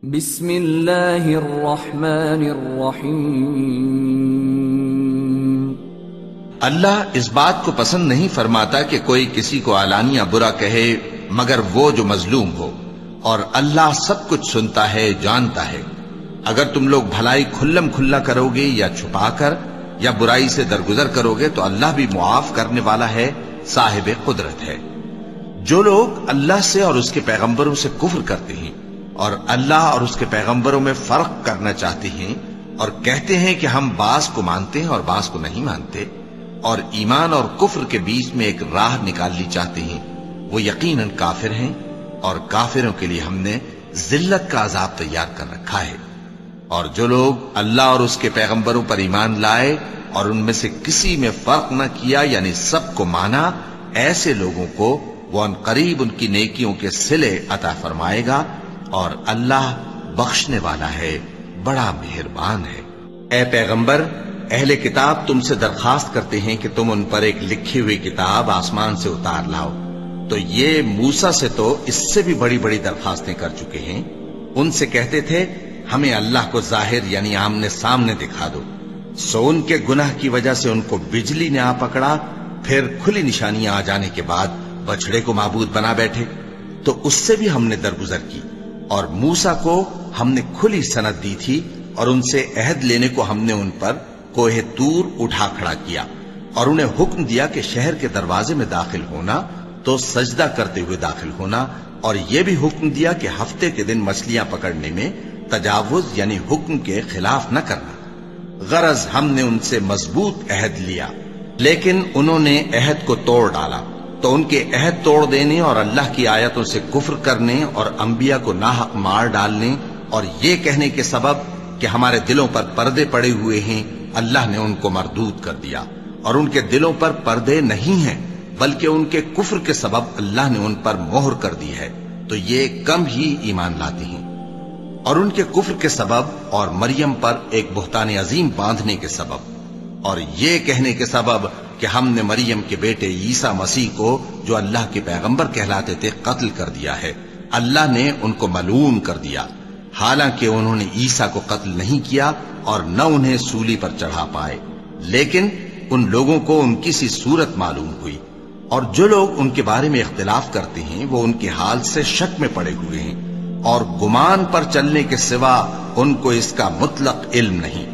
بسم اللہ الرحمن الرحیم۔ اللہ اس بات کو پسند نہیں فرماتا کہ کوئی کسی کو علانیہ برا کہے مگر وہ جو مظلوم ہو، اور اللہ سب کچھ سنتا ہے، جانتا ہے۔ اگر تم لوگ بھلائی کھلم کھلا کرو گے یا چھپا کر یا برائی سے درگزر کرو گے تو اللہ بھی معاف کرنے والا ہے، صاحب قدرت ہے۔ جو لوگ اللہ سے اور اس کے پیغمبروں سے کفر کرتے ہیں اور اللہ اور اس کے پیغمبروں میں فرق کرنا چاہتے ہیں اور کہتے ہیں کہ ہم بعض کو مانتے ہیں اور بعض کو نہیں مانتے، اور ایمان اور کفر کے بیچ میں ایک راہ نکالنی چاہتے ہیں، وہ یقیناً کافر ہیں، اور کافروں کے لیے ہم نے ذلت کا عذاب تیار کر رکھا ہے۔ اور جو لوگ اللہ اور اس کے پیغمبروں پر ایمان لائے اور ان میں سے کسی میں فرق نہ کیا، یعنی سب کو مانا، ایسے لوگوں کو وہ ان قریب ان کی نیکیوں کے صلے عطا فرمائے گا، اور اللہ بخشنے والا ہے، بڑا مہربان ہے۔ اے پیغمبر، اہل کتاب تم سے درخواست کرتے ہیں کہ تم ان پر ایک لکھی ہوئی کتاب آسمان سے اتار لاؤ، تو یہ موسیٰ سے تو اس سے بھی بڑی بڑی درخواستیں کر چکے ہیں۔ ان سے کہتے تھے ہمیں اللہ کو ظاہر یعنی آمنے سامنے دکھا دو، سو ان کے گناہ کی وجہ سے ان کو بجلی نے آ پکڑا، پھر کھلی نشانیاں آ جانے کے بعد بچڑے کو معبود بنا بیٹھے، تو اس سے بھی ہم نے درگزر کی۔ اور موسیٰ کو ہم نے کھلی سند دی تھی، اور ان سے عہد لینے کو ہم نے ان پر کوہ طور اٹھا کھڑا کیا، اور انہیں حکم دیا کہ شہر کے دروازے میں داخل ہونا تو سجدہ کرتے ہوئے داخل ہونا، اور یہ بھی حکم دیا کہ ہفتے کے دن مچھلیاں پکڑنے میں تجاوز یعنی حکم کے خلاف نہ کرنا۔ غرض ہم نے ان سے مضبوط عہد لیا، لیکن انہوں نے عہد کو توڑ ڈالا، تو ان کے عہد توڑ دینے اور اللہ کی آیتوں سے کفر کرنے اور انبیاء کو ناحق مار ڈالنے اور یہ کہنے کے سبب کہ ہمارے دلوں پر پردے پڑے ہوئے ہیں، اللہ نے ان کو مردود کر دیا، اور ان کے دلوں پر پردے نہیں ہیں بلکہ ان کے کفر کے سبب اللہ نے ان پر مہر کر دی ہے، تو یہ کم ہی ایمان لاتے ہیں۔ اور ان کے کفر کے سبب اور مریم پر ایک بہتان عظیم باندھنے کے سبب اور یہ کہنے کے سبب کہ ہم نے مریم کے بیٹے عیسیٰ مسیح کو جو اللہ کے پیغمبر کہلاتے تھے قتل کر دیا ہے، اللہ نے ان کو ملعون کر دیا، حالانکہ انہوں نے عیسیٰ کو قتل نہیں کیا اور نہ انہیں سولی پر چڑھا پائے، لیکن ان لوگوں کو ان کی سی صورت معلوم ہوئی۔ اور جو لوگ ان کے بارے میں اختلاف کرتے ہیں وہ ان کے حال سے شک میں پڑے ہوئے ہیں، اور گمان پر چلنے کے سوا ان کو اس کا مطلق علم نہیں۔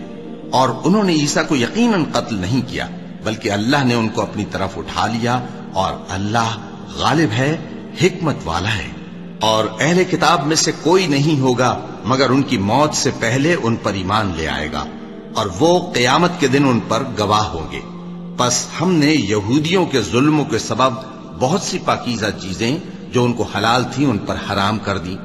اور انہوں نے عیسیٰ کو یقیناً قتل نہیں کیا بلکہ اللہ نے ان کو اپنی طرف اٹھا لیا، اور اللہ غالب ہے، حکمت والا ہے۔ اور اہل کتاب میں سے کوئی نہیں ہوگا مگر ان کی موت سے پہلے ان پر ایمان لے آئے گا، اور وہ قیامت کے دن ان پر گواہ ہوں گے۔ پس ہم نے یہودیوں کے ظلموں کے سبب بہت سی پاکیزہ چیزیں جو ان کو حلال تھیں ان پر حرام کر دی،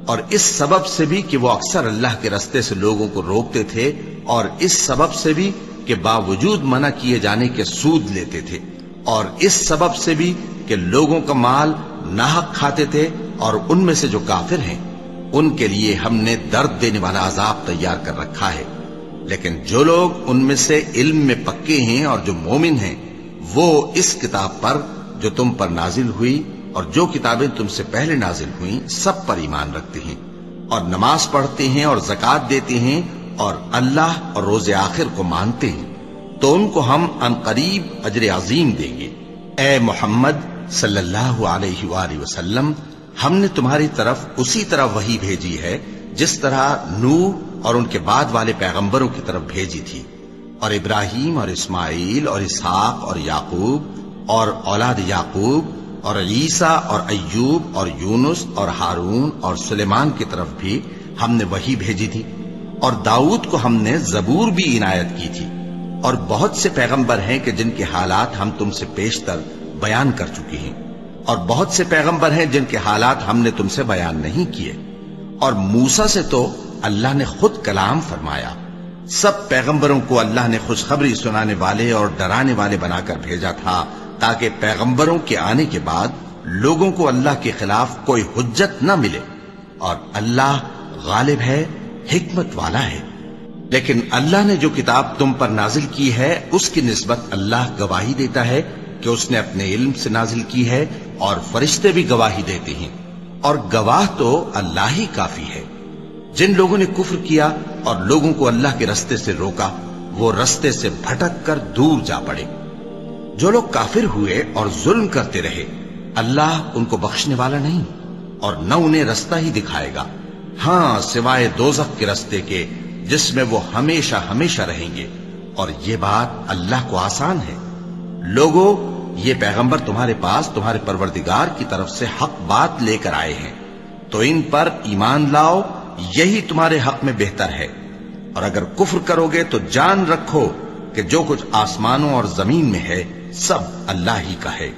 اور اس سبب سے بھی کہ وہ اکثر اللہ کے رستے سے لوگوں کو روکتے تھے، اور اس سبب سے بھی کہ باوجود منع کیے جانے کے سود لیتے تھے، اور اس سبب سے بھی کہ لوگوں کا مال ناحق کھاتے تھے، اور ان میں سے جو کافر ہیں ان کے لیے ہم نے درد دینے والا عذاب تیار کر رکھا ہے۔ لیکن جو لوگ ان میں سے علم میں پکے ہیں اور جو مومن ہیں وہ اس کتاب پر جو تم پر نازل ہوئی اور جو کتابیں تم سے پہلے نازل ہوئیں سب پر ایمان رکھتے ہیں، اور نماز پڑھتے ہیں اور زکوٰۃ دیتے ہیں اور اللہ اور روز آخر کو مانتے ہیں، تو ان کو ہم عنقریب اجر عظیم دیں گے۔ اے محمد صلی اللہ علیہ وآلہ وسلم، ہم نے تمہاری طرف اسی طرح وحی بھیجی ہے جس طرح نوح اور ان کے بعد والے پیغمبروں کی طرف بھیجی تھی، اور ابراہیم اور اسماعیل اور اسحاق اور یعقوب اور اولاد یعقوب اور عیسیٰ اور ایوب اور یونس اور ہارون اور سلیمان کی طرف بھی ہم نے وحی بھیجی تھی، اور داؤد کو ہم نے زبور بھی عنایت کی تھی، اور بہت سے پیغمبر ہیں کہ جن کے حالات ہم تم سے پیشتر بیان کر چکے ہیں، اور بہت سے پیغمبر ہیں جن کے حالات ہم نے تم سے بیان نہیں کیے۔ اور موسیٰ سے تو اللہ نے خود کلام فرمایا۔ سب پیغمبروں کو اللہ نے خوشخبری سنانے والے اور ڈرانے والے بنا کر بھیجا تھا تاکہ پیغمبروں کے آنے کے بعد لوگوں کو اللہ کے خلاف کوئی حجت نہ ملے، اور اللہ غالب ہے، حکمت والا ہے۔ لیکن اللہ نے جو کتاب تم پر نازل کی ہے اس کی نسبت اللہ گواہی دیتا ہے کہ اس نے اپنے علم سے نازل کی ہے، اور فرشتے بھی گواہی دیتے ہیں، اور گواہ تو اللہ ہی کافی ہے۔ جن لوگوں نے کفر کیا اور لوگوں کو اللہ کے رستے سے روکا وہ رستے سے بھٹک کر دور جا پڑے۔ جو لوگ کافر ہوئے اور ظلم کرتے رہے اللہ ان کو بخشنے والا نہیں اور نہ انہیں رستہ ہی دکھائے گا، ہاں سوائے دوزخ کے رستے کے جس میں وہ ہمیشہ ہمیشہ رہیں گے، اور یہ بات اللہ کو آسان ہے۔ لوگو، یہ پیغمبر تمہارے پاس تمہارے پروردگار کی طرف سے حق بات لے کر آئے ہیں، تو ان پر ایمان لاؤ، یہی تمہارے حق میں بہتر ہے، اور اگر کفر کرو گے تو جان رکھو کہ جو کچھ آسمانوں اور زمین میں ہے سب اللہ ہی کا ہے،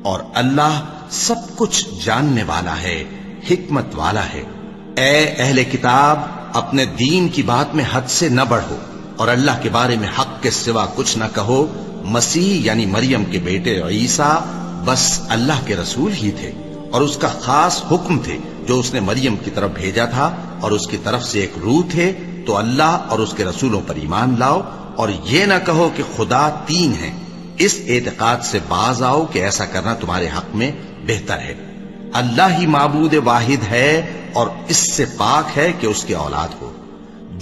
اور اللہ سب کچھ جاننے والا ہے، حکمت والا ہے۔ اے اہل کتاب، اپنے دین کی بات میں حد سے نہ بڑھو اور اللہ کے بارے میں حق کے سوا کچھ نہ کہو۔ مسیح یعنی مریم کے بیٹے عیسیٰ بس اللہ کے رسول ہی تھے اور اس کا خاص حکم تھے جو اس نے مریم کی طرف بھیجا تھا، اور اس کی طرف سے ایک روح تھے، تو اللہ اور اس کے رسولوں پر ایمان لاؤ، اور یہ نہ کہو کہ خدا تین ہیں۔ اس اعتقاد سے باز آؤ کہ ایسا کرنا تمہارے حق میں بہتر ہے۔ اللہ ہی معبود واحد ہے اور اس سے پاک ہے کہ اس کی اولاد ہو۔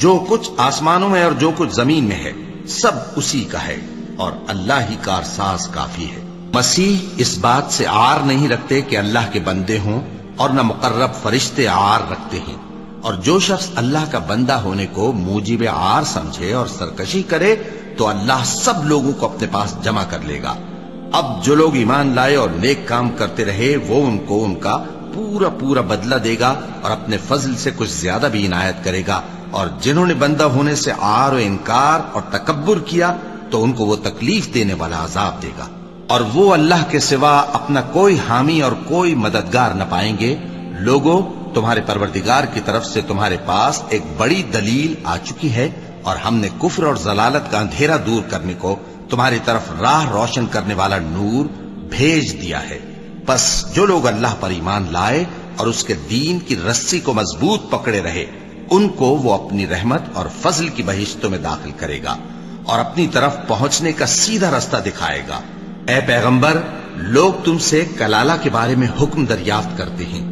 جو کچھ آسمانوں میں اور جو کچھ زمین میں ہے سب اسی کا ہے، اور اللہ ہی کارساز کافی ہے۔ مسیح اس بات سے عار نہیں رکھتے کہ اللہ کے بندے ہوں، اور نہ مقرب فرشتے عار رکھتے ہیں، اور جو شخص اللہ کا بندہ ہونے کو موجب عار سمجھے اور سرکشی کرے تو اللہ سب لوگوں کو اپنے پاس جمع کر لے گا۔ اب جو لوگ ایمان لائے اور نیک کام کرتے رہے وہ ان کو ان کا پورا پورا بدلہ دے گا، اور اپنے فضل سے کچھ زیادہ بھی عنایت کرے گا، اور جنہوں نے بندہ ہونے سے عار و انکار اور تکبر کیا تو ان کو وہ تکلیف دینے والا عذاب دے گا، اور وہ اللہ کے سوا اپنا کوئی حامی اور کوئی مددگار نہ پائیں گے۔ لوگوں، تمہارے پروردگار کی طرف سے تمہارے پاس ایک بڑی دلیل آ چکی ہے، اور ہم نے کفر اور ضلالت کا اندھیرا دور کرنے کو تمہاری طرف راہ روشن کرنے والا نور بھیج دیا ہے۔ پس جو لوگ اللہ پر ایمان لائے اور اس کے دین کی رسی کو مضبوط پکڑے رہے ان کو وہ اپنی رحمت اور فضل کی بہشتوں میں داخل کرے گا اور اپنی طرف پہنچنے کا سیدھا راستہ دکھائے گا۔ اے پیغمبر، لوگ تم سے کلالہ کے بارے میں حکم دریافت کرتے ہیں،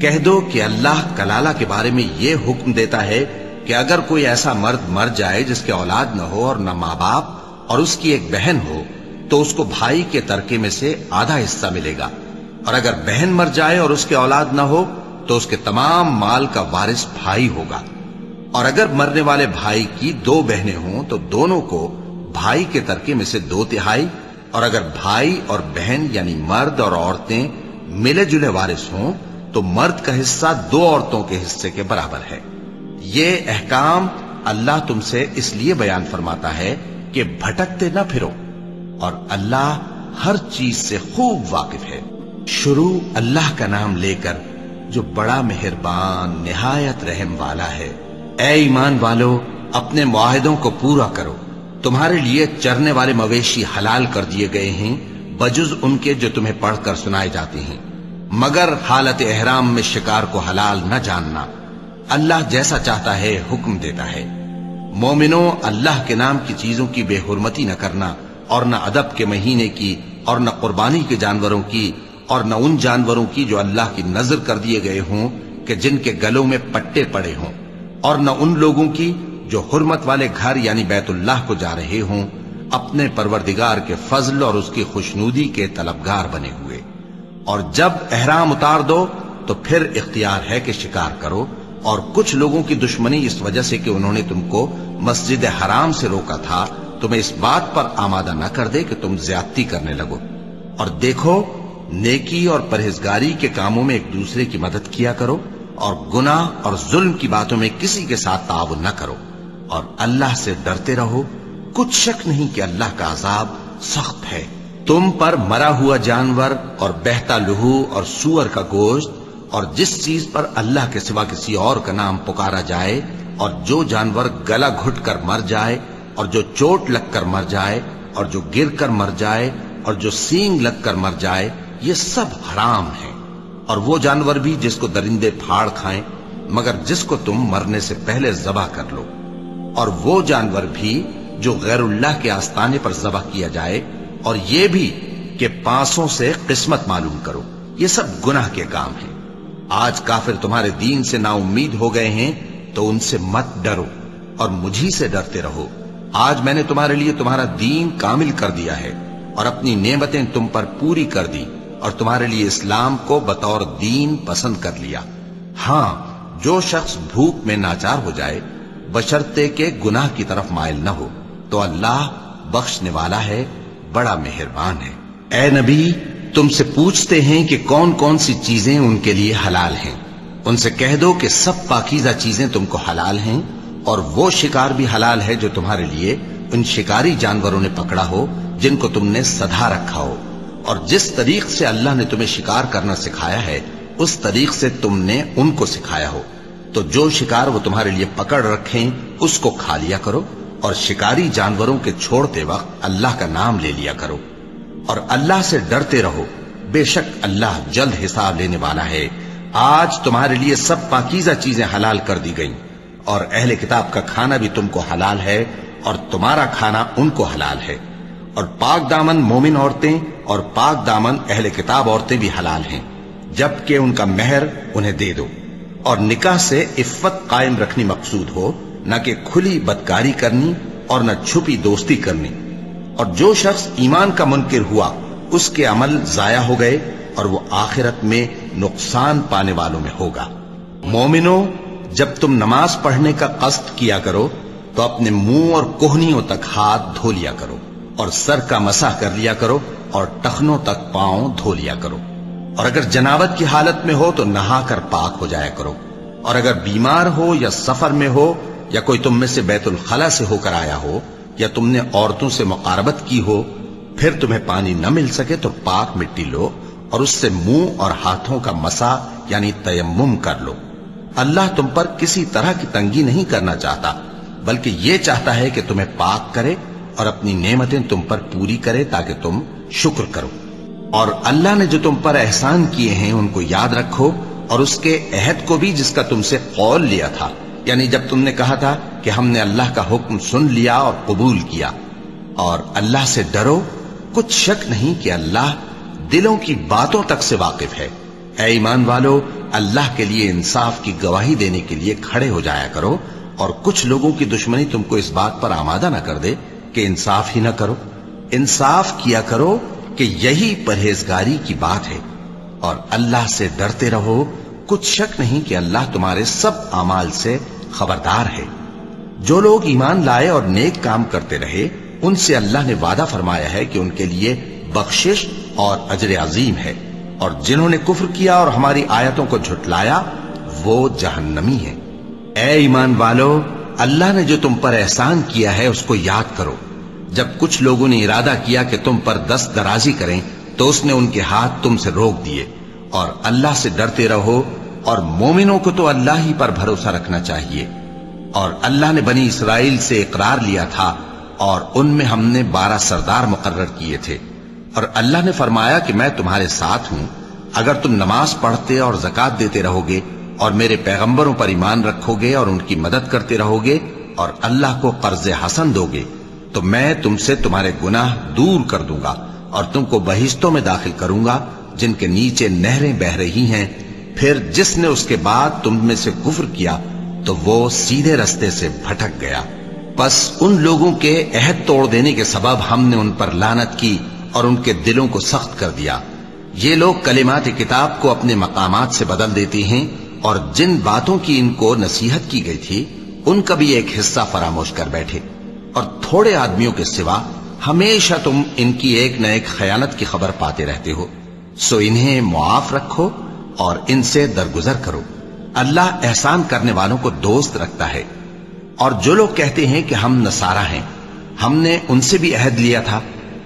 کہہ دو کہ اللہ کلالہ کے بارے میں یہ حکم دیتا ہے کہ اگر کوئی ایسا مرد مر جائے جس کے اولاد نہ ہو اور نہ ماں باپ اور اس کی ایک بہن ہو تو اس کو بھائی کے ترکے میں سے آدھا حصہ ملے گا، اور اگر بہن مر جائے اور اس کے اولاد نہ ہو تو اس کے تمام مال کا وارث بھائی ہوگا، اور اگر مرنے والے بھائی کی دو بہنیں ہوں تو دونوں کو بھائی کے ترکے میں سے 2/3، اور اگر بھائی اور بہن یعنی مرد اور عورتیں ملے جلے وارث ہوں تو مرد کا حصہ 2 عورتوں کے حصے کے برابر ہے۔ یہ احکام اللہ تم سے اس لیے بیان فرماتا ہے کہ بھٹکتے نہ پھرو، اور اللہ ہر چیز سے خوب واقف ہے۔ شروع اللہ کا نام لے کر جو بڑا مہربان نہایت رحم والا ہے۔ اے ایمان والو، اپنے معاہدوں کو پورا کرو۔ تمہارے لیے چرنے والے مویشی حلال کر دیے گئے ہیں بجز ان کے جو تمہیں پڑھ کر سنائے جاتے ہیں، مگر حالت احرام میں شکار کو حلال نہ جاننا۔ اللہ جیسا چاہتا ہے حکم دیتا ہے۔ مومنوں، اللہ کے نام کی چیزوں کی بے حرمتی نہ کرنا، اور نہ ادب کے مہینے کی، اور نہ قربانی کے جانوروں کی، اور نہ ان جانوروں کی جو اللہ کی نذر کر دیے گئے ہوں کہ جن کے گلوں میں پٹے پڑے ہوں، اور نہ ان لوگوں کی جو حرمت والے گھر یعنی بیت اللہ کو جا رہے ہوں اپنے پروردگار کے فضل اور اس کی خوشنودی کے طلبگار بنے ہوئے۔ اور جب احرام اتار دو تو پھر اختیار ہے کہ شکار کرو، اور کچھ لوگوں کی دشمنی اس وجہ سے کہ انہوں نے تم کو مسجد حرام سے روکا تھا تمہیں اس بات پر آمادہ نہ کر دے کہ تم زیادتی کرنے لگو۔ اور دیکھو، نیکی اور پرہیزگاری کے کاموں میں ایک دوسرے کی مدد کیا کرو، اور گناہ اور ظلم کی باتوں میں کسی کے ساتھ تعاون نہ کرو، اور اللہ سے ڈرتے رہو۔ کچھ شک نہیں کہ اللہ کا عذاب سخت ہے۔ تم پر مرا ہوا جانور اور بہتا لہو اور سور کا گوشت، اور جس چیز پر اللہ کے سوا کسی اور کا نام پکارا جائے، اور جو جانور گلا گھٹ کر مر جائے، اور جو چوٹ لگ کر مر جائے، اور جو گر کر مر جائے، اور جو سینگ لگ کر مر جائے، یہ سب حرام ہیں۔ اور وہ جانور بھی جس کو درندے پھاڑ کھائیں، مگر جس کو تم مرنے سے پہلے ذبح کر لو، اور وہ جانور بھی جو غیر اللہ کے آستانے پر ذبح کیا جائے، اور یہ بھی کہ پانسوں سے قسمت معلوم کرو۔ یہ سب گناہ کے کام ہیں۔ آج کافر تمہارے دین سے نا امید ہو گئے ہیں، تو ان سے مت ڈرو اور مجھی سے ڈرتے رہو۔ آج میں نے تمہارے لیے تمہارا دین کامل کر دیا ہے اور اپنی نعمتیں تم پر پوری کر دی اور تمہارے لیے اسلام کو بطور دین پسند کر لیا۔ ہاں، جو شخص بھوک میں ناچار ہو جائے بشرطے کہ گناہ کی طرف مائل نہ ہو تو اللہ بخشنے والا ہے، بڑا مہربان ہے۔ اے نبی، تم سے پوچھتے ہیں کہ کون کون سی چیزیں ان کے لیے حلال ہیں۔ ان سے کہہ دو کہ سب پاکیزہ چیزیں تم کو حلال ہیں، اور وہ شکار بھی حلال ہے جو تمہارے لیے ان شکاری جانوروں نے پکڑا ہو جن کو تم نے سدھا رکھا ہو، اور جس طریق سے اللہ نے تمہیں شکار کرنا سکھایا ہے اس طریق سے تم نے ان کو سکھایا ہو۔ تو جو شکار وہ تمہارے لیے پکڑ رکھیں اس کو کھا لیا کرو، اور شکاری جانوروں کے چھوڑتے وقت اللہ کا نام لے لیا کرو، اور اللہ سے ڈرتے رہو، بے شک اللہ جلد حساب لینے والا ہے۔ آج تمہارے لیے سب پاکیزہ چیزیں حلال کر دی گئیں، اور اہل کتاب کا کھانا بھی تم کو حلال ہے اور تمہارا کھانا ان کو حلال ہے، اور پاک دامن مومن عورتیں اور پاک دامن اہل کتاب عورتیں بھی حلال ہیں، جبکہ ان کا مہر انہیں دے دو، اور نکاح سے عفت قائم رکھنی مقصود ہو، نہ کہ کھلی بدکاری کرنی اور نہ چھپی دوستی کرنی۔ اور جو شخص ایمان کا منکر ہوا اس کے عمل ضائع ہو گئے اور وہ آخرت میں نقصان پانے والوں میں ہوگا۔ مومنوں، جب تم نماز پڑھنے کا قصد کیا کرو تو اپنے منہ اور کوہنیوں تک ہاتھ دھو لیا کرو، اور سر کا مسح کر لیا کرو، اور ٹخنوں تک پاؤں دھو لیا کرو، اور اگر جنابت کی حالت میں ہو تو نہا کر پاک ہو جایا کرو، اور اگر بیمار ہو یا سفر میں ہو یا کوئی تم میں سے بیت الخلا سے ہو کر آیا ہو یا تم نے عورتوں سے مقاربت کی ہو، پھر تمہیں پانی نہ مل سکے تو پاک مٹی لو اور اس سے منہ اور ہاتھوں کا مسح یعنی تیمم کر لو۔ اللہ تم پر کسی طرح کی تنگی نہیں کرنا چاہتا، بلکہ یہ چاہتا ہے کہ تمہیں پاک کرے اور اپنی نعمتیں تم پر پوری کرے تاکہ تم شکر کرو۔ اور اللہ نے جو تم پر احسان کیے ہیں ان کو یاد رکھو، اور اس کے عہد کو بھی جس کا تم سے قول لیا تھا، یعنی جب تم نے کہا تھا کہ ہم نے اللہ کا حکم سن لیا اور قبول کیا۔ اور اللہ سے ڈرو، کچھ شک نہیں کہ اللہ دلوں کی باتوں تک سے واقف ہے۔ اے ایمان والو، اللہ کے لیے انصاف کی گواہی دینے کے لیے کھڑے ہو جایا کرو، اور کچھ لوگوں کی دشمنی تم کو اس بات پر آمادہ نہ کر دے کہ انصاف ہی نہ کرو۔ انصاف کیا کرو کہ یہی پرہیزگاری کی بات ہے، اور اللہ سے ڈرتے رہو، کچھ شک نہیں کہ اللہ تمہارے سب اعمال سے خبردار ہے۔ جو لوگ ایمان لائے اور نیک کام کرتے رہے ان سے اللہ نے وعدہ فرمایا ہے کہ ان کے لیے بخشش اور اجر عظیم ہے، اور جنہوں نے کفر کیا اور ہماری آیتوں کو جھٹلایا وہ جہنمی ہیں۔ اے ایمان والو، اللہ نے جو تم پر احسان کیا ہے اس کو یاد کرو۔ جب کچھ لوگوں نے ارادہ کیا کہ تم پر دست درازی کریں تو اس نے ان کے ہاتھ تم سے روک دیے، اور اللہ سے ڈرتے رہو، اور مومنوں کو تو اللہ ہی پر بھروسہ رکھنا چاہیے۔ اور اللہ نے بنی اسرائیل سے اقرار لیا تھا اور ان میں ہم نے 12 سردار مقرر کیے تھے، اور اللہ نے فرمایا کہ میں تمہارے ساتھ ہوں، اگر تم نماز پڑھتے اور زکوٰۃ دیتے رہو گے اور میرے پیغمبروں پر ایمان رکھو گے اور ان کی مدد کرتے رہو گے اور اللہ کو قرض حسن دو گے تو میں تم سے تمہارے گناہ دور کر دوں گا اور تم کو بہشتوں میں داخل کروں گا جن کے نیچے نہریں بہ رہی ہیں۔ پھر جس نے اس کے بعد تم میں سے کفر کیا تو وہ سیدھے رستے سے بھٹک گیا۔ پس ان لوگوں کے عہد توڑ دینے کے سبب ہم نے ان پر لعنت کی اور ان کے دلوں کو سخت کر دیا۔ یہ لوگ کلمات کتاب کو اپنے مقامات سے بدل دیتے ہیں، اور جن باتوں کی ان کو نصیحت کی گئی تھی ان کا بھی ایک حصہ فراموش کر بیٹھے، اور تھوڑے آدمیوں کے سوا ہمیشہ تم ان کی ایک نہ ایک خیانت کی خبر پاتے رہتے ہو۔ سو انہیں معاف رکھو اور ان سے درگزر کرو۔ اللہ احسان کرنے والوں کو دوست رکھتا ہے۔ اور جو لوگ کہتے ہیں کہ ہم نصارہ ہیں، ہم نے ان سے بھی عہد لیا تھا،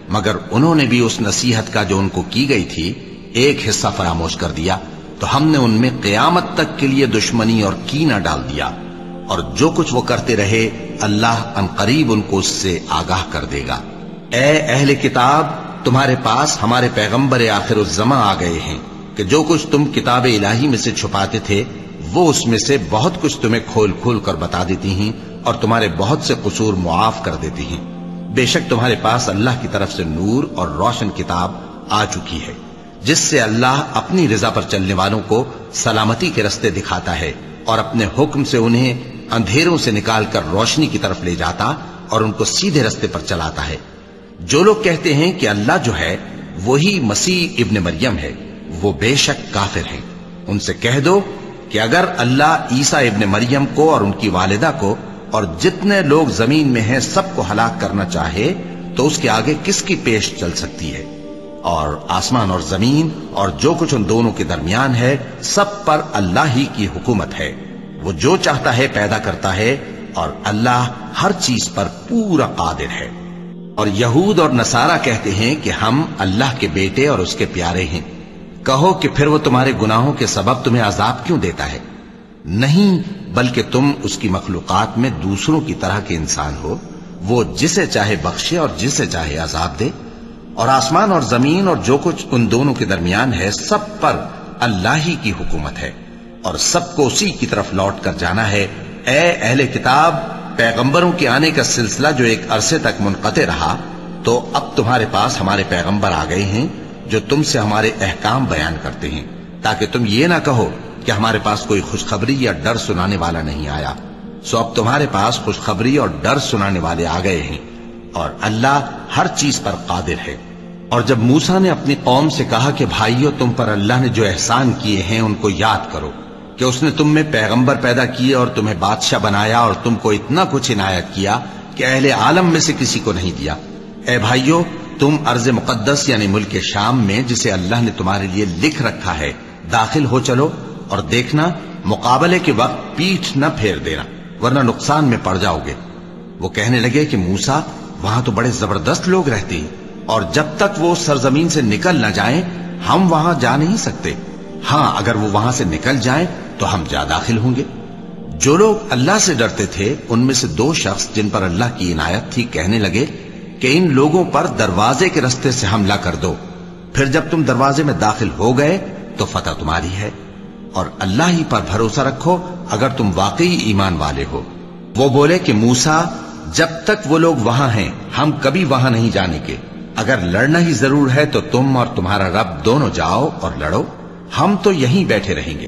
مگر انہوں نے بھی اس نصیحت کا جو ان کو کی گئی تھی ایک حصہ فراموش کر دیا، تو ہم نے ان میں قیامت تک کے لیے دشمنی اور کینہ ڈال دیا، اور جو کچھ وہ کرتے رہے اللہ عنقریب ان کو اس سے آگاہ کر دے گا۔ اے اہل کتاب، تمہارے پاس ہمارے پیغمبر آخر الزماں آ گئے ہیں کہ جو کچھ تم کتاب الہی میں سے چھپاتے تھے وہ اس میں سے بہت کچھ تمہیں کھول کھول کر بتا دیتی ہیں اور تمہارے بہت سے قصور معاف کر دیتی ہیں۔ بے شک تمہارے پاس اللہ کی طرف سے نور اور روشن کتاب آ چکی ہے، جس سے اللہ اپنی رضا پر چلنے والوں کو سلامتی کے رستے دکھاتا ہے اور اپنے حکم سے انہیں اندھیروں سے نکال کر روشنی کی طرف لے جاتا اور ان کو سیدھے رستے پر چلاتا ہے۔ جو لوگ کہتے ہیں کہ اللہ جو ہے وہی مسیح ابن مریم ہے، وہ بے شک کافر ہیں۔ ان سے کہہ دو کہ اگر اللہ عیسیٰ ابن مریم کو اور ان کی والدہ کو اور جتنے لوگ زمین میں ہیں سب کو ہلاک کرنا چاہے تو اس کے آگے کس کی پیش چل سکتی ہے؟ اور آسمان اور زمین اور جو کچھ ان دونوں کے درمیان ہے سب پر اللہ ہی کی حکومت ہے۔ وہ جو چاہتا ہے پیدا کرتا ہے اور اللہ ہر چیز پر پورا قادر ہے۔ اور یہود اور نصارہ کہتے ہیں کہ ہم اللہ کے بیٹے اور اس کے پیارے ہیں۔ کہو کہ پھر وہ تمہارے گناہوں کے سبب تمہیں عذاب کیوں دیتا ہے؟ نہیں، بلکہ تم اس کی مخلوقات میں دوسروں کی طرح کے انسان ہو، وہ جسے چاہے بخشے اور جسے چاہے عذاب دے۔ اور آسمان اور زمین اور جو کچھ ان دونوں کے درمیان ہے سب پر اللہ ہی کی حکومت ہے اور سب کو اسی کی طرف لوٹ کر جانا ہے۔ اے اہل کتاب، پیغمبروں کے آنے کا سلسلہ جو ایک عرصے تک منقطع رہا، تو اب تمہارے پاس ہمارے پیغمبر آ گئے ہیں جو تم سے ہمارے احکام بیان کرتے ہیں، تاکہ تم یہ نہ کہو کہ ہمارے پاس کوئی خوشخبری یا ڈر سنانے والا نہیں آیا۔ سو اب تمہارے پاس خوشخبری اور ڈر سنانے والے آ گئے ہیں، اور اللہ ہر چیز پر قادر ہے۔ اور جب موسیٰ نے اپنی قوم سے کہا کہ بھائیو، تم پر اللہ نے جو احسان کیے ہیں ان کو یاد کرو، کہ اس نے تم میں پیغمبر پیدا کیے اور تمہیں بادشاہ بنایا اور تم کو اتنا کچھ عنایت کیا کہ اہل عالم میں سے کسی کو نہیں دیا۔ اے بھائیو، تم ارض مقدس یعنی ملک شام میں جسے اللہ نے تمہارے لیے لکھ رکھا ہے داخل ہو چلو، اور دیکھنا مقابلے کے وقت پیٹھ نہ پھیر دینا ورنہ نقصان میں پڑ جاؤ گے۔ وہ کہنے لگے کہ موسیٰ، وہاں تو بڑے زبردست لوگ رہتے ہیں، اور جب تک وہ سرزمین سے نکل نہ جائیں ہم وہاں جا نہیں سکتے۔ ہاں، اگر وہ وہاں سے نکل جائیں تو ہم جا داخل ہوں گے۔ جو لوگ اللہ سے ڈرتے تھے ان میں سے دو شخص جن پر اللہ کی عنایت تھی کہنے لگے کہ ان لوگوں پر دروازے کے رستے سے حملہ کر دو، پھر جب تم دروازے میں داخل ہو گئے تو فتح تمہاری ہے، اور اللہ ہی پر بھروسہ رکھو اگر تم واقعی ایمان والے ہو۔ وہ بولے کہ موسیٰ، جب تک وہ لوگ وہاں ہیں ہم کبھی وہاں نہیں جانے کے، اگر لڑنا ہی ضرور ہے تو تم اور تمہارا رب دونوں جاؤ اور لڑو، ہم تو یہیں بیٹھے رہیں گے۔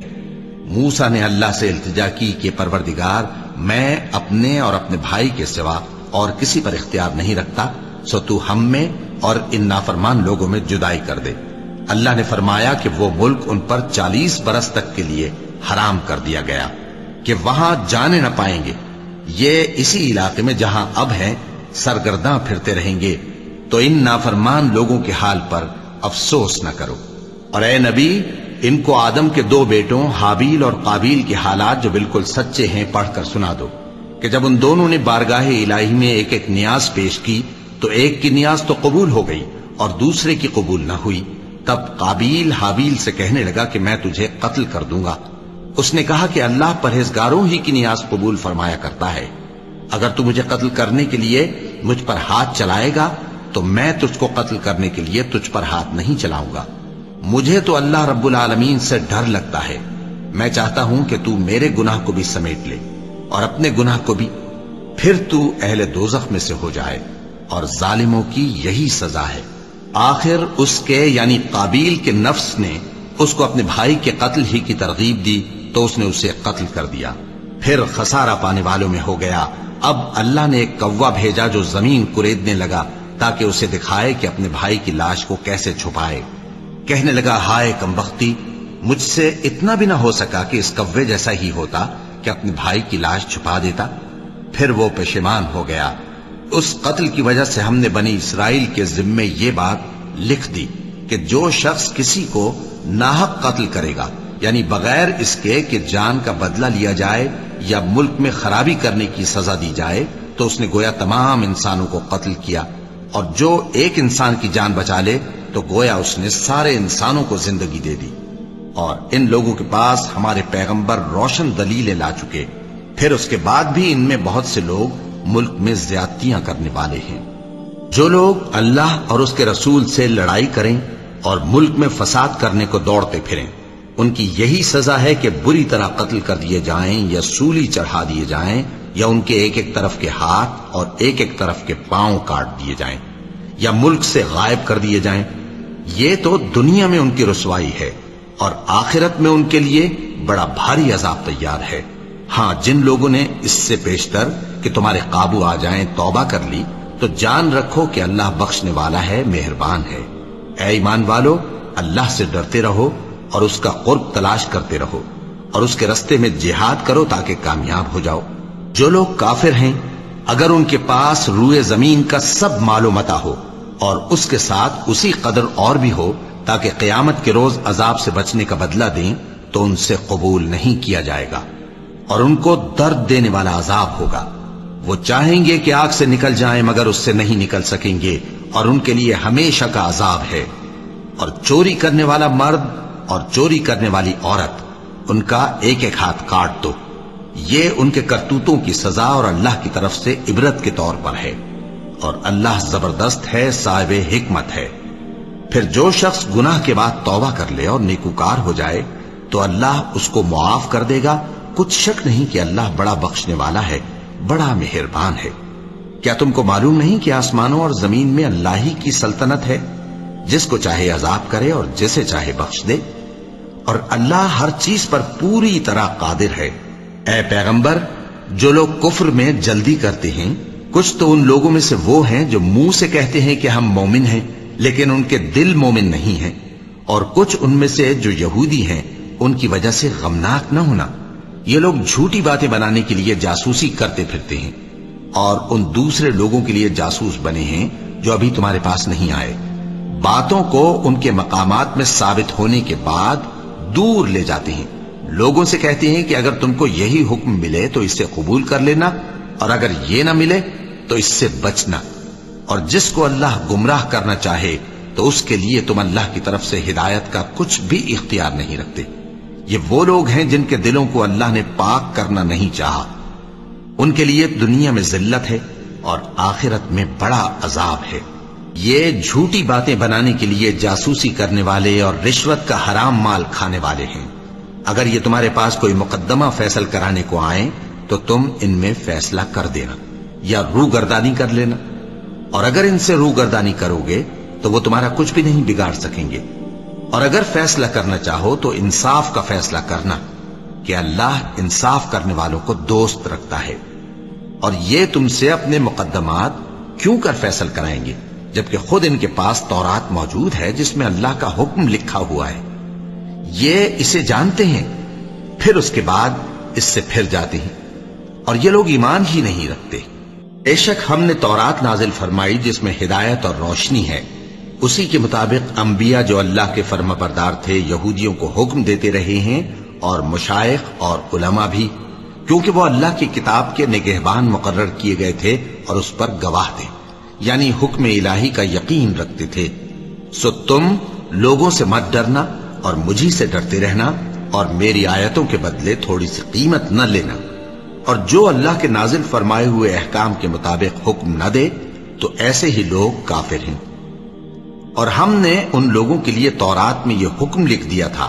موسیٰ نے اللہ سے التجا کی کہ پروردگار، میں اپنے اور اپنے بھائی کے سوا اور کسی پر اختیار نہیں رکھتا، سو تو ہم میں اور ان نافرمان لوگوں میں جدائی کر دے۔ اللہ نے فرمایا کہ وہ ملک ان پر 40 برس تک کے لیے حرام کر دیا گیا کہ وہاں جانے نہ پائیں گے۔ یہ اسی علاقے میں جہاں اب ہیں سرگرداں پھرتے رہیں گے، تو ان نافرمان لوگوں کے حال پر افسوس نہ کرو۔ اور اے نبی، ان کو آدم کے 2 بیٹوں حابیل اور قابیل کے حالات جو بالکل سچے ہیں پڑھ کر سنا دو، کہ جب ان دونوں نے بارگاہ الہی میں ایک ایک نیاز پیش کی تو ایک کی نیاز تو قبول ہو گئی اور دوسرے کی قبول نہ ہوئی۔ تب قابیل حابیل سے کہنے لگا کہ میں تجھے قتل کر دوں گا۔ اس نے کہا کہ اللہ پرہیزگاروں ہی کی نیاز قبول فرمایا کرتا ہے، اگر تو مجھے قتل کرنے کے لیے مجھ پر ہاتھ چلائے گا تو میں تجھ کو قتل کرنے کے لیے تجھ پر ہاتھ نہیں چلاؤں گا۔ مجھے تو اللہ رب العالمین سے ڈر لگتا ہے، میں چاہتا ہوں کہ تو میرے گناہ کو بھی سمیٹ لے اور اپنے گناہ کو بھی، پھر تو اہل دوزخ میں سے ہو جائے، اور ظالموں کی یہی سزا ہے۔ آخر اس کے یعنی قابیل کے نفس نے اس کو اپنے بھائی کے قتل ہی کی ترغیب دی تو اس نے اسے قتل کر دیا، پھر خسارہ پانے والوں میں ہو گیا۔ اب اللہ نے ایک کوا بھیجا جو زمین کریدنے لگا تاکہ اسے دکھائے کہ اپنے بھائی کی لاش کو کیسے چھپائے۔ کہنے لگا، ہائے کمبختی، مجھ سے اتنا بھی نہ ہو سکا کہ اس کوے جیسا ہی ہوتا کہ اپنے بھائی کی لاش چھپا دیتا۔ پھر وہ پشیمان ہو گیا۔ اس قتل کی وجہ سے ہم نے بنی اسرائیل کے ذمے یہ بات لکھ دی کہ جو شخص کسی کو ناحق قتل کرے گا، یعنی بغیر اس کے کہ جان کا بدلہ لیا جائے یا ملک میں خرابی کرنے کی سزا دی جائے، تو اس نے گویا تمام انسانوں کو قتل کیا، اور جو ایک انسان کی جان بچا لے تو گویا اس نے سارے انسانوں کو زندگی دے دی۔ اور ان لوگوں کے پاس ہمارے پیغمبر روشن دلیلیں لا چکے، پھر اس کے بعد بھی ان میں بہت سے لوگ ملک میں زیادتیاں کرنے والے ہیں۔ جو لوگ اللہ اور اس کے رسول سے لڑائی کریں اور ملک میں فساد کرنے کو دوڑتے پھریں، ان کی یہی سزا ہے کہ بری طرح قتل کر دیے جائیں یا سولی چڑھا دیے جائیں، یا ان کے ایک ایک طرف کے ہاتھ اور ایک ایک طرف کے پاؤں کاٹ دیے جائیں، یا ملک سے غائب کر دیے جائیں۔ یہ تو دنیا میں ان کی رسوائی ہے، اور آخرت میں ان کے لیے بڑا بھاری عذاب تیار ہے۔ ہاں جن لوگوں نے اس سے پیشتر کہ تمہارے قابو آ جائیں توبہ کر لی تو جان رکھو کہ اللہ بخشنے والا ہے، مہربان ہے۔ اے ایمان والو، اللہ سے ڈرتے رہو اور اس کا قرب تلاش کرتے رہو اور اس کے رستے میں جہاد کرو تاکہ کامیاب ہو جاؤ۔ جو لوگ کافر ہیں اگر ان کے پاس روئے زمین کا سب مال و متاع ہو اور اس کے ساتھ اسی قدر اور بھی ہو تاکہ قیامت کے روز عذاب سے بچنے کا بدلہ دیں تو ان سے قبول نہیں کیا جائے گا اور ان کو درد دینے والا عذاب ہوگا۔ وہ چاہیں گے کہ آگ سے نکل جائیں مگر اس سے نہیں نکل سکیں گے اور ان کے لیے ہمیشہ کا عذاب ہے۔ اور چوری کرنے والا مرد اور چوری کرنے والی عورت، ان کا ایک ایک ہاتھ کاٹ دو۔ یہ ان کے کرتوتوں کی سزا اور اللہ کی طرف سے عبرت کے طور پر ہے، اور اللہ زبردست ہے، صاحب حکمت ہے۔ پھر جو شخص گناہ کے بعد توبہ کر لے اور نیکوکار ہو جائے تو اللہ اس کو معاف کر دے گا۔ کچھ شک نہیں کہ اللہ بڑا بخشنے والا ہے، بڑا مہربان ہے۔ کیا تم کو معلوم نہیں کہ آسمانوں اور زمین میں اللہ ہی کی سلطنت ہے، جس کو چاہے عذاب کرے اور جسے چاہے بخش دے، اور اللہ ہر چیز پر پوری طرح قادر ہے۔ اے پیغمبر، جو لوگ کفر میں جلدی کرتے ہیں، کچھ تو ان لوگوں میں سے وہ ہیں جو منہ سے کہتے ہیں کہ ہم مومن ہیں لیکن ان کے دل مومن نہیں ہیں، اور کچھ ان میں سے جو یہودی ہیں ان کی وجہ سے غمناک نہ ہونا۔ یہ لوگ جھوٹی باتیں بنانے کے لیے جاسوسی کرتے پھرتے ہیں اور ان دوسرے لوگوں کے لیے جاسوس بنے ہیں جو ابھی تمہارے پاس نہیں آئے۔ باتوں کو ان کے مقامات میں ثابت ہونے کے بعد دور لے جاتے ہیں، لوگوں سے کہتے ہیں کہ اگر تم کو یہی حکم ملے تو اس سے قبول کر لینا، اور اگر یہ نہ ملے تو اس سے بچنا، اور جس کو اللہ گمراہ کرنا چاہے تو اس کے لیے تم اللہ کی طرف سے ہدایت کا کچھ بھی اختیار نہیں رکھتے۔ یہ وہ لوگ ہیں جن کے دلوں کو اللہ نے پاک کرنا نہیں چاہا، ان کے لیے دنیا میں ذلت ہے اور آخرت میں بڑا عذاب ہے۔ یہ جھوٹی باتیں بنانے کے لیے جاسوسی کرنے والے اور رشوت کا حرام مال کھانے والے ہیں۔ اگر یہ تمہارے پاس کوئی مقدمہ فیصل کرانے کو آئیں تو تم ان میں فیصلہ کر دینا یا روگردانی کر لینا، اور اگر ان سے روگردانی کرو گے تو وہ تمہارا کچھ بھی نہیں بگاڑ سکیں گے۔ اور اگر فیصلہ کرنا چاہو تو انصاف کا فیصلہ کرنا، کہ اللہ انصاف کرنے والوں کو دوست رکھتا ہے۔ اور یہ تم سے اپنے مقدمات کیوں کر فیصل کرائیں گے جبکہ خود ان کے پاس تورات موجود ہے جس میں اللہ کا حکم لکھا ہوا ہے۔ یہ اسے جانتے ہیں، پھر اس کے بعد اس سے پھر جاتے ہیں، اور یہ لوگ ایمان ہی نہیں رکھتے۔ بے شک ہم نے تورات نازل فرمائی جس میں ہدایت اور روشنی ہے، اسی کے مطابق انبیاء جو اللہ کے فرما بردار تھے یہودیوں کو حکم دیتے رہے ہیں، اور مشائخ اور علماء بھی، کیونکہ وہ اللہ کی کتاب کے نگہبان مقرر کیے گئے تھے اور اس پر گواہ تھے، یعنی حکم الہی کا یقین رکھتے تھے۔ سو تم لوگوں سے مت ڈرنا اور مجھی سے ڈرتے رہنا، اور میری آیتوں کے بدلے تھوڑی سی قیمت نہ لینا، اور جو اللہ کے نازل فرمائے ہوئے احکام کے مطابق حکم نہ دے تو ایسے ہی لوگ کافر ہیں۔ اور ہم نے ان لوگوں کے لیے تورات میں یہ حکم لکھ دیا تھا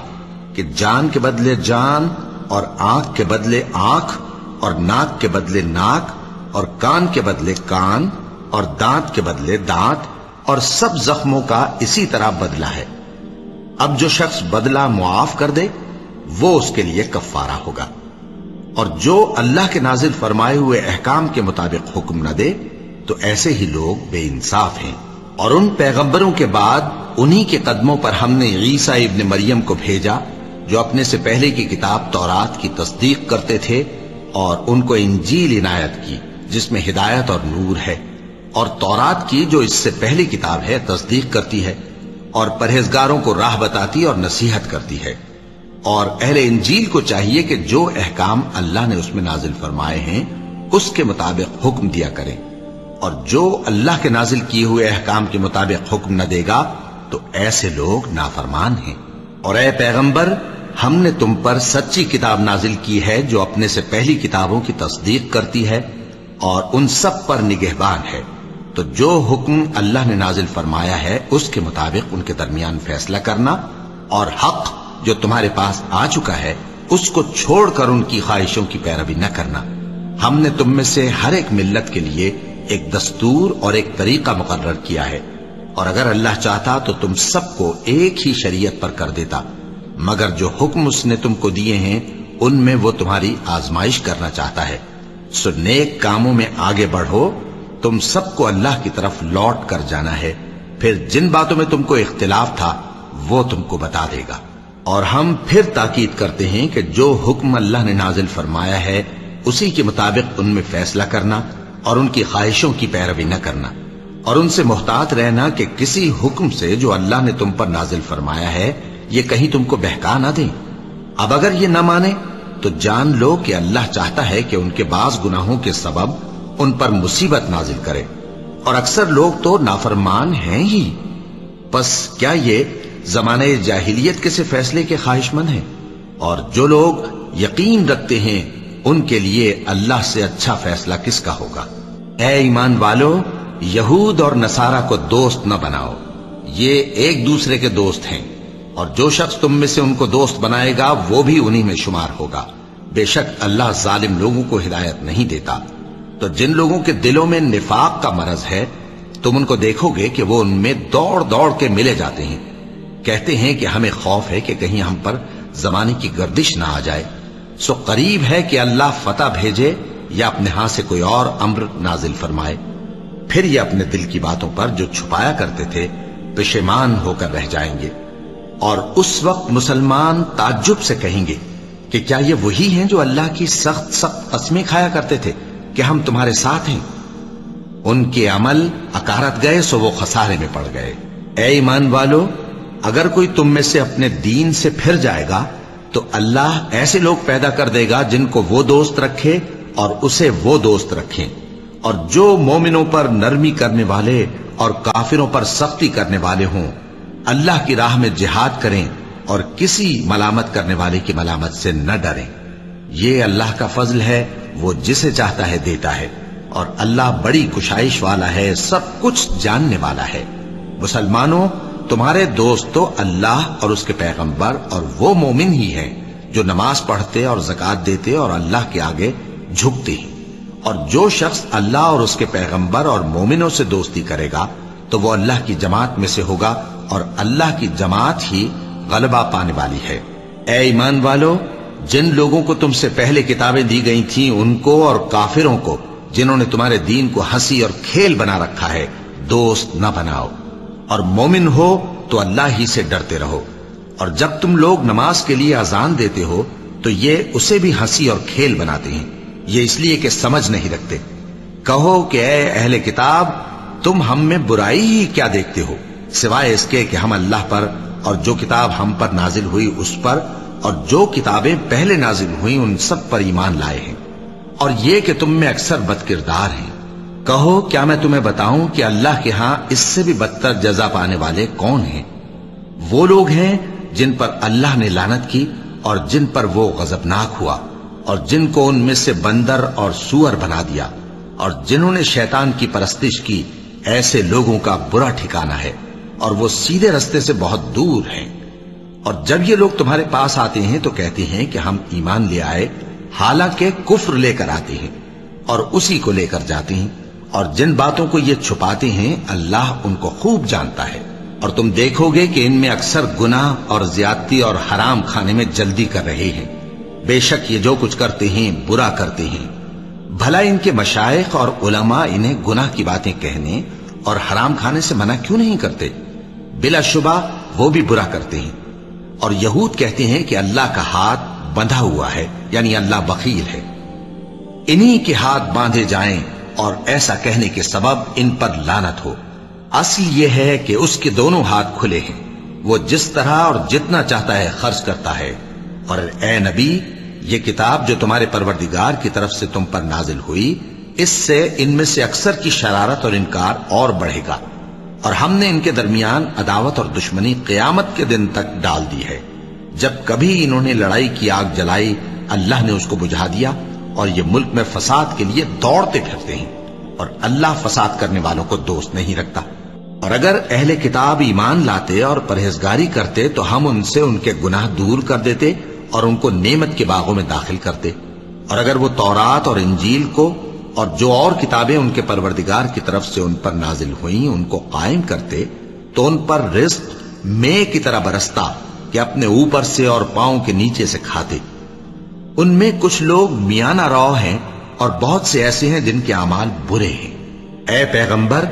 کہ جان کے بدلے جان، اور آنکھ کے بدلے آنکھ، اور ناک کے بدلے ناک، اور کان کے بدلے کان، اور دانت کے بدلے دانت، اور سب زخموں کا اسی طرح بدلہ ہے۔ اب جو شخص بدلہ معاف کر دے وہ اس کے لیے کفارہ ہوگا، اور جو اللہ کے نازل فرمائے ہوئے احکام کے مطابق حکم نہ دے تو ایسے ہی لوگ بے انصاف ہیں۔ اور ان پیغمبروں کے بعد انہی کے قدموں پر ہم نے عیسیٰ ابن مریم کو بھیجا جو اپنے سے پہلے کی کتاب تورات کی تصدیق کرتے تھے، اور ان کو انجیل عنایت کی جس میں ہدایت اور نور ہے، اور تورات کی جو اس سے پہلی کتاب ہے تصدیق کرتی ہے اور پرہیزگاروں کو راہ بتاتی اور نصیحت کرتی ہے۔ اور اہل انجیل کو چاہیے کہ جو احکام اللہ نے اس میں نازل فرمائے ہیں اس کے مطابق حکم دیا کریں، اور جو اللہ کے نازل کیے ہوئے احکام کے مطابق حکم نہ دے گا تو ایسے لوگ نافرمان ہیں۔ اور اے پیغمبر، ہم نے تم پر سچی کتاب نازل کی ہے جو اپنے سے پہلی کتابوں کی تصدیق کرتی ہے اور ان سب پر نگہبان ہے، تو جو حکم اللہ نے نازل فرمایا ہے اس کے مطابق ان کے درمیان فیصلہ کرنا، اور حق جو تمہارے پاس آ چکا ہے اس کو چھوڑ کر ان کی خواہشوں کی پیروی نہ کرنا۔ ہم نے تم میں سے ہر ایک ملت کے لیے ایک دستور اور ایک طریقہ مقرر کیا ہے، اور اگر اللہ چاہتا تو تم سب کو ایک ہی شریعت پر کر دیتا، مگر جو حکم اس نے تم کو دیے ہیں ان میں وہ تمہاری آزمائش کرنا چاہتا ہے۔ سو نیک کاموں میں آگے بڑھو، تم سب کو اللہ کی طرف لوٹ کر جانا ہے، پھر جن باتوں میں تم کو اختلاف تھا وہ تم کو بتا دے گا۔ اور ہم پھر تاکید کرتے ہیں کہ جو حکم اللہ نے نازل فرمایا ہے اسی کے مطابق ان میں فیصلہ کرنا اور ان کی خواہشوں کی پیروی نہ کرنا، اور ان سے محتاط رہنا کہ کسی حکم سے جو اللہ نے تم پر نازل فرمایا ہے یہ کہیں تم کو بہکا نہ دیں۔ اب اگر یہ نہ مانے تو جان لو کہ اللہ چاہتا ہے کہ ان کے بعض گناہوں کے سبب ان پر مصیبت نازل کرے، اور اکثر لوگ تو نافرمان ہیں ہی۔ پس کیا یہ زمانہ جاہلیت کے سے فیصلے کے خواہش مند ہیں؟ اور جو لوگ یقین رکھتے ہیں ان کے لیے اللہ سے اچھا فیصلہ کس کا ہوگا؟ اے ایمان والو، یہود اور نصارہ کو دوست نہ بناؤ، یہ ایک دوسرے کے دوست ہیں، اور جو شخص تم میں سے ان کو دوست بنائے گا وہ بھی انہی میں شمار ہوگا۔ بے شک اللہ ظالم لوگوں کو ہدایت نہیں دیتا۔ تو جن لوگوں کے دلوں میں نفاق کا مرض ہے تم ان کو دیکھو گے کہ وہ ان میں دوڑ دوڑ کے ملے جاتے ہیں، کہتے ہیں کہ ہمیں خوف ہے کہ کہیں ہم پر زمانے کی گردش نہ آ جائے۔ سو قریب ہے کہ اللہ فتح بھیجے یا اپنے ہاں سے کوئی اور امر نازل فرمائے، پھر یہ اپنے دل کی باتوں پر جو چھپایا کرتے تھے پشیمان ہو کر رہ جائیں گے۔ اور اس وقت مسلمان تعجب سے کہیں گے کہ کیا یہ وہی ہیں جو اللہ کی سخت سخت قسمیں کھایا کرتے تھے کہ ہم تمہارے ساتھ ہیں؟ ان کے عمل اکارت گئے سو وہ خسارے میں پڑ گئے۔ اے ایمان والو، اگر کوئی تم میں سے اپنے دین سے پھر جائے گا تو اللہ ایسے لوگ پیدا کر دے گا جن کو وہ دوست رکھے اور اسے وہ دوست رکھیں، اور جو مومنوں پر نرمی کرنے والے اور کافروں پر سختی کرنے والے ہوں، اللہ کی راہ میں جہاد کریں اور کسی ملامت کرنے والے کی ملامت سے نہ ڈریں۔ یہ اللہ کا فضل ہے، وہ جسے چاہتا ہے دیتا ہے، اور اللہ بڑی کشائش والا ہے، سب کچھ جاننے والا ہے۔ مسلمانوں، تمہارے دوست تو اللہ اور اس کے پیغمبر اور وہ مومن ہی ہیں جو نماز پڑھتے اور زکوٰۃ دیتے اور اللہ کے آگے جھکتے ہیں۔ اور جو شخص اللہ اور اس کے پیغمبر اور مومنوں سے دوستی کرے گا تو وہ اللہ کی جماعت میں سے ہوگا، اور اللہ کی جماعت ہی غلبہ پانے والی ہے۔ اے ایمان والو، جن لوگوں کو تم سے پہلے کتابیں دی گئی تھیں ان کو اور کافروں کو جنہوں نے تمہارے دین کو ہنسی اور کھیل بنا رکھا ہے دوست نہ بناؤ، اور مومن ہو تو اللہ ہی سے ڈرتے رہو۔ اور جب تم لوگ نماز کے لیے اذان دیتے ہو تو یہ اسے بھی ہنسی اور کھیل بناتے ہیں، یہ اس لیے کہ سمجھ نہیں رکھتے۔ کہو کہ اے اہل کتاب، تم ہم میں برائی ہی کیا دیکھتے ہو، سوائے اس کے کہ ہم اللہ پر اور جو کتاب ہم پر نازل ہوئی اس پر اور جو کتابیں پہلے نازل ہوئیں ان سب پر ایمان لائے ہیں، اور یہ کہ تم میں اکثر بد کردار ہیں۔ کہو کیا میں تمہیں بتاؤں کہ اللہ کے ہاں اس سے بھی بدتر جزا پانے والے کون ہیں؟ وہ لوگ ہیں جن پر اللہ نے لعنت کی اور جن پر وہ غضبناک ہوا، اور جن کو ان میں سے بندر اور سور بنا دیا، اور جنہوں نے شیطان کی پرستش کی، ایسے لوگوں کا برا ٹھکانہ ہے، اور وہ سیدھے رستے سے بہت دور ہیں۔ اور جب یہ لوگ تمہارے پاس آتے ہیں تو کہتے ہیں کہ ہم ایمان لے آئے، حالانکہ کفر لے کر آتے ہیں اور اسی کو لے کر جاتے ہیں، اور جن باتوں کو یہ چھپاتے ہیں اللہ ان کو خوب جانتا ہے۔ اور تم دیکھو گے کہ ان میں اکثر گناہ اور زیادتی اور حرام کھانے میں جلدی کر رہے ہیں، بے شک یہ جو کچھ کرتے ہیں برا کرتے ہیں۔ بھلا ان کے مشائخ اور علماء انہیں گناہ کی باتیں کہنے اور حرام کھانے سے منع کیوں نہیں کرتے؟ بلا شبہ وہ بھی برا کرتے ہیں۔ اور یہود کہتے ہیں کہ اللہ کا ہاتھ بندھا ہوا ہے، یعنی اللہ بخیل ہے، انہی کے ہاتھ باندھے جائیں، اور ایسا کہنے کے سبب ان پر لعنت ہو۔ اصل یہ ہے کہ اس کے دونوں ہاتھ کھلے ہیں، وہ جس طرح اور جتنا چاہتا ہے خرچ کرتا ہے۔ اور اے نبی، یہ کتاب جو تمہارے پروردگار کی طرف سے تم پر نازل ہوئی، اس سے ان میں سے اکثر کی شرارت اور انکار اور بڑھے گا، اور ہم نے ان کے درمیان عداوت اور دشمنی قیامت کے دن تک ڈال دی ہے۔ جب کبھی انہوں نے لڑائی کی آگ جلائی اللہ نے اس کو بجھا دیا، اور یہ ملک میں فساد کے لیے دوڑتے پھرتے ہیں، اور اللہ فساد کرنے والوں کو دوست نہیں رکھتا۔ اور اگر اہل کتاب ایمان لاتے اور پرہیزگاری کرتے تو ہم ان سے ان کے گناہ دور کر دیتے اور ان کو نعمت کے باغوں میں داخل کرتے۔ اور اگر وہ تورات اور انجیل کو اور جو اور کتابیں ان کے پروردگار کی طرف سے ان پر نازل ہوئیں ان کو قائم کرتے تو ان پر رزق مے کی طرح برستا کہ اپنے اوپر سے اور پاؤں کے نیچے سے کھاتے۔ ان میں کچھ لوگ میانہ رو ہیں اور بہت سے ایسے ہیں جن کے اعمال برے ہیں۔ اے پیغمبر،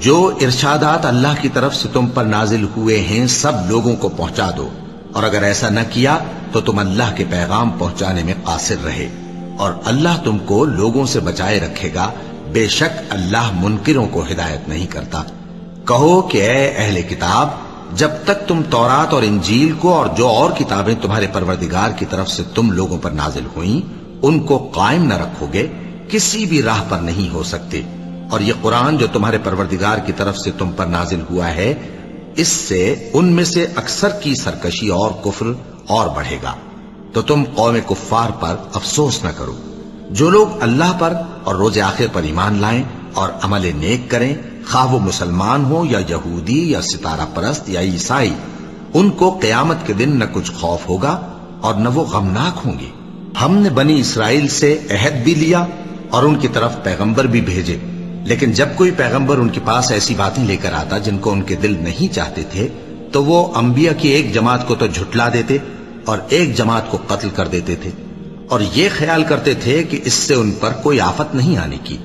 جو ارشادات اللہ کی طرف سے تم پر نازل ہوئے ہیں سب لوگوں کو پہنچا دو، اور اگر ایسا نہ کیا تو تم اللہ کے پیغام پہنچانے میں قاصر رہے، اور اللہ تم کو لوگوں سے بچائے رکھے گا، بے شک اللہ منکروں کو ہدایت نہیں کرتا۔ کہو کہ اے اہل کتاب، جب تک تم تورات اور انجیل کو اور جو اور کتابیں تمہارے پروردگار کی طرف سے تم لوگوں پر نازل ہوئیں ان کو قائم نہ رکھو گے، کسی بھی راہ پر نہیں ہو سکتے، اور یہ قرآن جو تمہارے پروردگار کی طرف سے تم پر نازل ہوا ہے، اس سے ان میں سے اکثر کی سرکشی اور کفر اور بڑھے گا، تو تم قوم کفار پر افسوس نہ کرو۔ جو لوگ اللہ پر اور روز آخر پر ایمان لائیں اور عمل نیک کریں، خواہ وہ مسلمان ہو یا یہودی یا ستارہ پرست یا عیسائی، ان کو قیامت کے دن نہ کچھ خوف ہوگا اور نہ وہ غمناک ہوں گے۔ ہم نے بنی اسرائیل سے عہد بھی لیا اور ان کی طرف پیغمبر بھی بھیجے، لیکن جب کوئی پیغمبر ان کے پاس ایسی باتیں لے کر آتا جن کو ان کے دل نہیں چاہتے تھے تو وہ انبیاء کی ایک جماعت کو تو جھٹلا دیتے اور ایک جماعت کو قتل کر دیتے تھے، اور یہ خیال کرتے تھے کہ اس سے ان پر کوئی آفت نہیں آنے کی،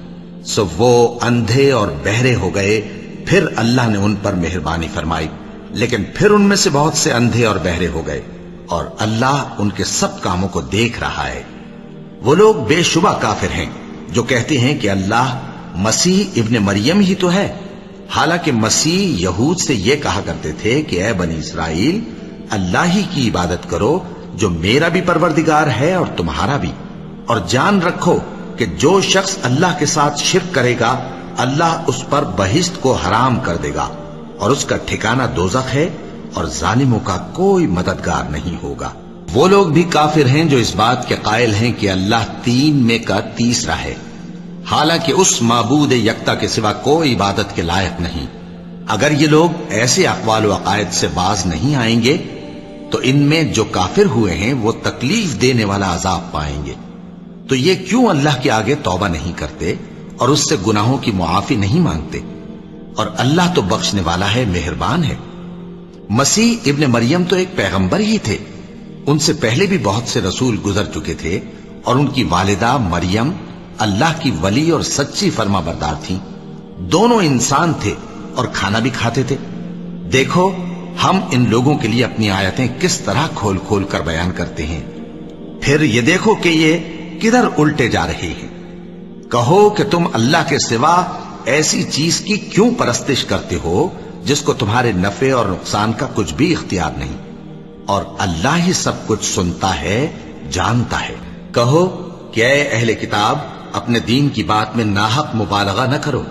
سو وہ اندھے اور بہرے ہو گئے۔ پھر اللہ نے ان پر مہربانی فرمائی، لیکن پھر ان میں سے بہت سے اندھے اور بہرے ہو گئے، اور اللہ ان کے سب کاموں کو دیکھ رہا ہے۔ وہ لوگ بے شبہ کافر ہیں جو کہتے ہیں کہ اللہ مسیح ابن مریم ہی تو ہے، حالانکہ مسیح یہود سے یہ کہا کرتے تھے کہ اے بنی اسرائیل، اللہ ہی کی عبادت کرو جو میرا بھی پروردگار ہے اور تمہارا بھی، اور جان رکھو کہ جو شخص اللہ کے ساتھ شرک کرے گا اللہ اس پر بہشت کو حرام کر دے گا، اور اس کا ٹھکانہ دوزخ ہے، اور ظالموں کا کوئی مددگار نہیں ہوگا۔ وہ لوگ بھی کافر ہیں جو اس بات کے قائل ہیں کہ اللہ تین میں کا تیسرا ہے، حالانکہ اس معبود یکتا کے سوا کوئی عبادت کے لائق نہیں۔ اگر یہ لوگ ایسے اقوال و عقائد سے باز نہیں آئیں گے تو ان میں جو کافر ہوئے ہیں وہ تکلیف دینے والا عذاب پائیں گے۔ تو یہ کیوں اللہ کے آگے توبہ نہیں کرتے اور اس سے گناہوں کی معافی نہیں مانگتے؟ اور اللہ تو بخشنے والا ہے، مہربان ہے۔ مسیح ابن مریم تو ایک پیغمبر ہی تھے، ان سے پہلے بھی بہت سے رسول گزر چکے تھے، اور ان کی والدہ مریم اللہ کی ولی اور سچی فرما بردار تھیں، دونوں انسان تھے اور کھانا بھی کھاتے تھے۔ دیکھو ہم ان لوگوں کے لیے اپنی آیتیں کس طرح کھول کھول کر بیان کرتے ہیں، پھر یہ دیکھو کہ یہ کدھر الٹے جا رہے ہیں۔ کہو کہ تم اللہ کے سوا ایسی چیز کی کیوں پرستش کرتے ہو جس کو تمہارے نفع اور نقصان کا کچھ بھی اختیار نہیں، اور اللہ ہی سب کچھ سنتا ہے، جانتا ہے۔ کہو کہ اے اہل کتاب، اپنے دین کی بات میں ناحق مبالغہ نہ کرو،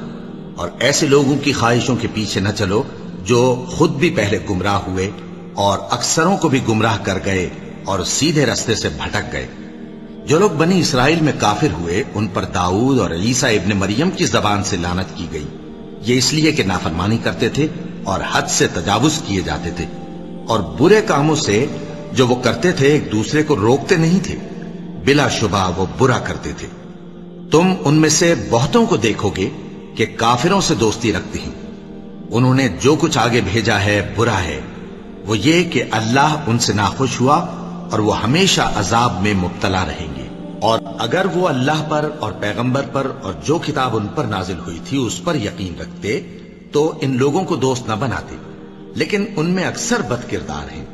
اور ایسے لوگوں کی خواہشوں کے پیچھے نہ چلو جو خود بھی پہلے گمراہ ہوئے اور اکثروں کو بھی گمراہ کر گئے اور سیدھے رستے سے بھٹک گئے۔ جو لوگ بنی اسرائیل میں کافر ہوئے ان پر داؤد اور عیسیٰ ابن مریم کی زبان سے لعنت کی گئی، یہ اس لیے کہ نافرمانی کرتے تھے اور حد سے تجاوز کیے جاتے تھے، اور برے کاموں سے جو وہ کرتے تھے ایک دوسرے کو روکتے نہیں تھے، بلا شبہ وہ برا کرتے تھے۔ تم ان میں سے بہتوں کو دیکھو گے کہ کافروں سے دوستی رکھتے ہیں، انہوں نے جو کچھ آگے بھیجا ہے برا ہے، وہ یہ کہ اللہ ان سے ناخوش ہوا اور وہ ہمیشہ عذاب میں مبتلا رہیں گے۔ اور اگر وہ اللہ پر اور پیغمبر پر اور جو کتاب ان پر نازل ہوئی تھی اس پر یقین رکھتے تو ان لوگوں کو دوست نہ بناتے، لیکن ان میں اکثر بد کردار ہیں۔